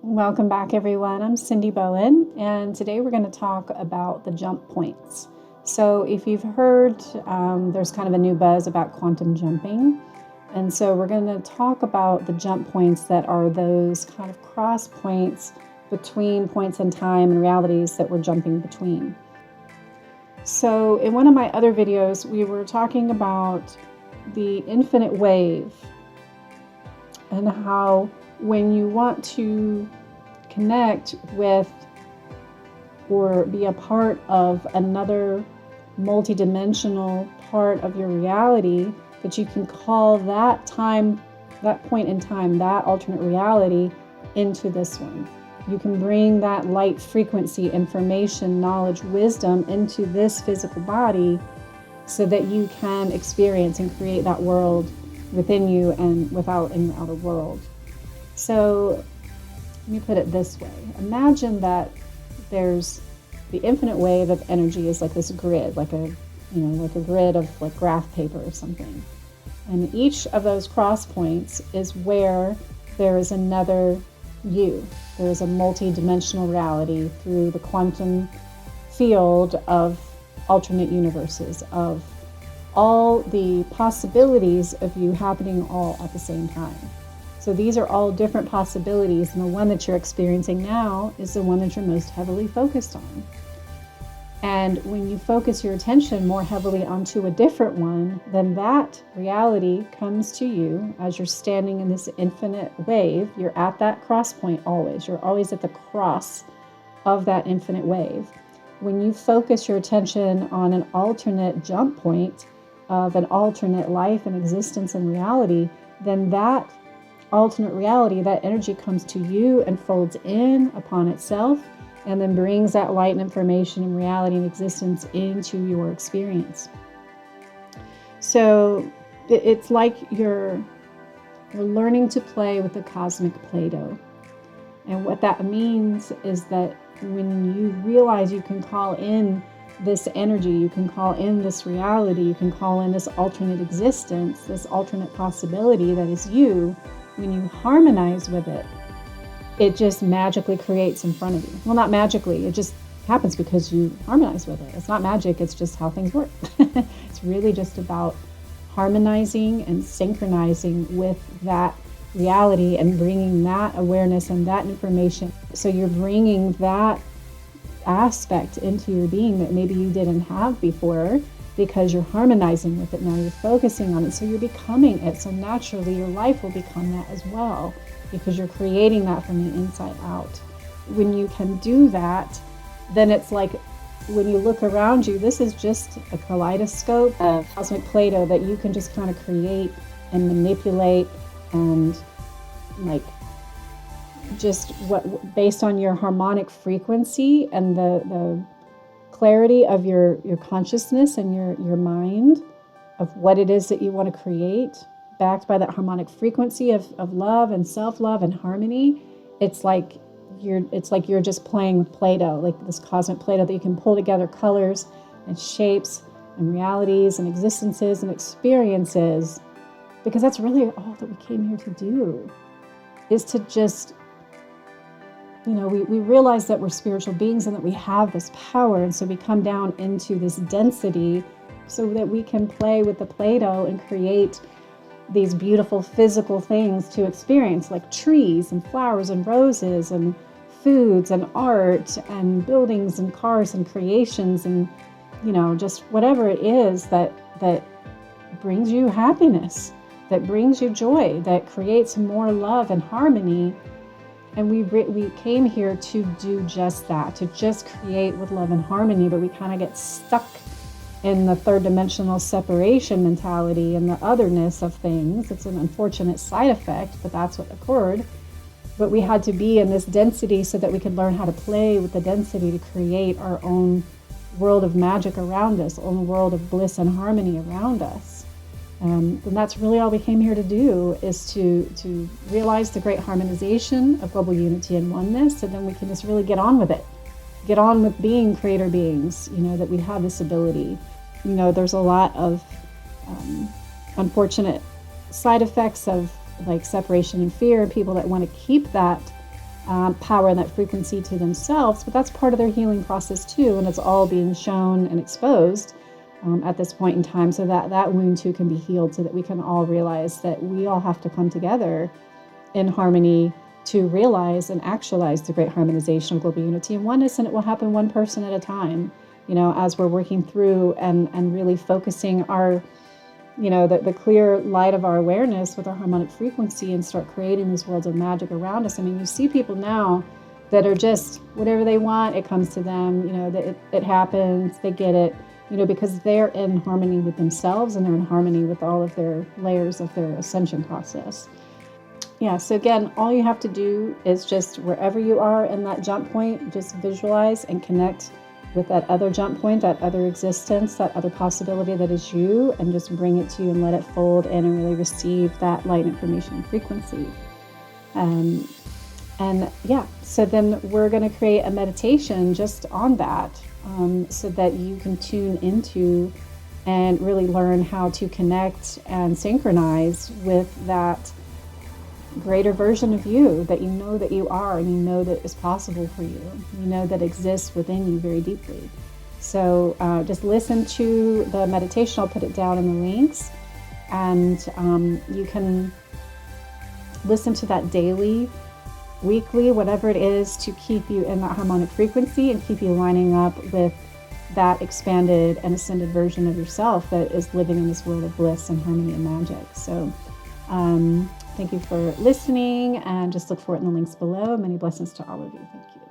Welcome back, everyone. I'm Cindy Bowen, and today we're going to talk about the jump points. So if you've heard, there's kind of a new buzz about quantum jumping. And so we're going to talk about the jump points that are those kind of cross points between points in time and realities that we're jumping between. So in one of my other videos, we were talking about the infinite wave and how when you want to connect with or be a part of another multidimensional part of your reality, that you can call that time, that point in time, that alternate reality into this one. You can bring that light frequency, information, knowledge, wisdom into this physical body so that you can experience and create that world within you and without in the outer world. So let me put it this way. Imagine that there's the infinite wave of energy is like this grid, like a grid of like graph paper or something. And each of those cross points is where there is another you. There is a multi-dimensional reality through the quantum field of alternate universes, of all the possibilities of you happening all at the same time. So these are all different possibilities, and the one that you're experiencing now is the one that you're most heavily focused on. And when you focus your attention more heavily onto a different one, then that reality comes to you as you're standing in this infinite wave. You're at that cross point always. You're always at the cross of that infinite wave. When you focus your attention on an alternate jump point of an alternate life and existence and reality, then that alternate reality, that energy comes to you and folds in upon itself and then brings that light and information and reality and existence into your experience. So it's like you're learning to play with the cosmic Play-Doh. And what that means is that when you realize you can call in this energy, you can call in this reality, you can call in this alternate existence, this alternate possibility that is you, when you harmonize with it, it just magically creates in front of you. Well, not magically, it just happens because you harmonize with it. It's not magic, it's just how things work. It's really just about harmonizing and synchronizing with that reality and bringing that awareness and that information. So you're bringing that aspect into your being that maybe you didn't have before because you're harmonizing with it now, you're focusing on it, so you're becoming it. So naturally your life will become that as well because you're creating that from the inside out. When you can do that, then it's like when you look around you, this is just a kaleidoscope of cosmic Play-Doh that you can just kind of create and manipulate and like just what based on your harmonic frequency and the clarity of your consciousness and your mind of what it is that you want to create, backed by that harmonic frequency of love and self-love and harmony. It's like you're just playing with Play-Doh, like this cosmic Play-Doh that you can pull together colors and shapes and realities and existences and experiences, because that's really all that we came here to do, is to just, we realize that we're spiritual beings and that we have this power, and so we come down into this density so that we can play with the Play-Doh and create these beautiful physical things to experience, like trees and flowers and roses and foods and art and buildings and cars and creations and, just whatever it is that brings you happiness, that brings you joy, that creates more love and harmony. And we came here to do just that, to just create with love and harmony, but we kind of get stuck in the third dimensional separation mentality and the otherness of things. It's an unfortunate side effect, but that's what occurred. But we had to be in this density so that we could learn how to play with the density to create our own world of magic around us, own world of bliss and harmony around us. And that's really all we came here to do, is to realize the great harmonization of global unity and oneness, and then we can just really get on with it. Get on with being creator beings, that we have this ability. There's a lot of unfortunate side effects of like separation and fear, people that want to keep that power and that frequency to themselves, but that's part of their healing process too, and it's all being shown and exposed at this point in time, so that that wound too can be healed, so that we can all realize that we all have to come together in harmony to realize and actualize the great harmonization of global unity and oneness, and it will happen one person at a time, as we're working through and really focusing our the clear light of our awareness with our harmonic frequency and start creating these worlds of magic around us. I mean, you see people now that are just whatever they want, it comes to them, that it happens, they get it, because they're in harmony with themselves and they're in harmony with all of their layers of their ascension process. Yeah, so again, all you have to do is just wherever you are in that jump point, just visualize and connect with that other jump point, that other existence, that other possibility that is you, and just bring it to you and let it fold in and really receive that light, information, and frequency. So then we're going to create a meditation just on that, so that you can tune into and really learn how to connect and synchronize with that greater version of you that you know that you are, and you know that is possible for you, that exists within you very deeply. So just listen to the meditation. I'll put it down in the links, and you can listen to that daily, weekly, whatever it is, to keep you in that harmonic frequency and keep you lining up with that expanded and ascended version of yourself that is living in this world of bliss and harmony and magic. So thank you for listening, and just look for it in the links below. Many blessings to all of you. Thank you.